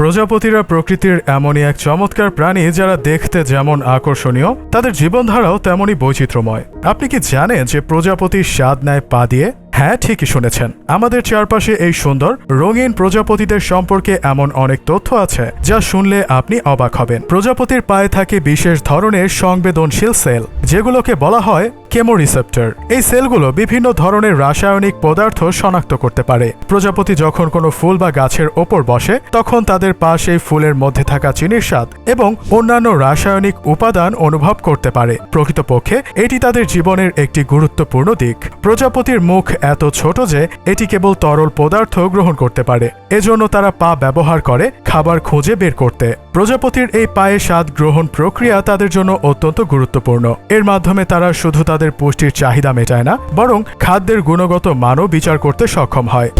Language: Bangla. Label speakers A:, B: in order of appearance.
A: প্রজাপতিরা প্রকৃতির এমনই এক চমৎকার প্রাণী যারা দেখতে যেমন আকর্ষণীয় তাদের জীবনধারাও তেমনই বৈচিত্র্যময়। আপনি কি জানেন যে প্রজাপতি স্বাদ নেয় পা দিয়ে? হ্যাঁ, ঠিকই শুনেছেন। আমাদের চারপাশে এই সুন্দর রঙিন প্রজাপতিদের সম্পর্কে এমন অনেক তথ্য আছে যা শুনলে আপনি অবাক হবেন। প্রজাপতির পায়ে থাকে বিশেষ ধরনের সংবেদনশীল সেল, যেগুলোকে বলা হয় কেমোরিসেপ্টর। এই সেলগুলো বিভিন্ন ধরনের রাসায়নিক পদার্থ শনাক্ত করতে পারে। প্রজাপতি যখন কোনো ফুল বা গাছের ওপর বসে তখন তাদের পা সেই ফুলের মধ্যে থাকা চিনির স্বাদ এবং অন্যান্য রাসায়নিক উপাদান অনুভব করতে পারে। প্রকৃতপক্ষে এটি তাদের জীবনের একটি গুরুত্বপূর্ণ দিক। প্রজাপতির মুখ এত ছোট যে এটি কেবল তরল পদার্থ গ্রহণ করতে পারে, এজন্য তারা পা ব্যবহার করে খাবার খুঁজে বের করতে। প্রজাপতির এই পায়ে স্বাদ গ্রহণ প্রক্রিয়া তাদের জন্য অত্যন্ত গুরুত্বপূর্ণ। এর মাধ্যমে তারা শুধু তাদের পুষ্টির চাহিদা মেটায় না, বরং খাদ্যের গুণগত মানও বিচার করতে সক্ষম হয়।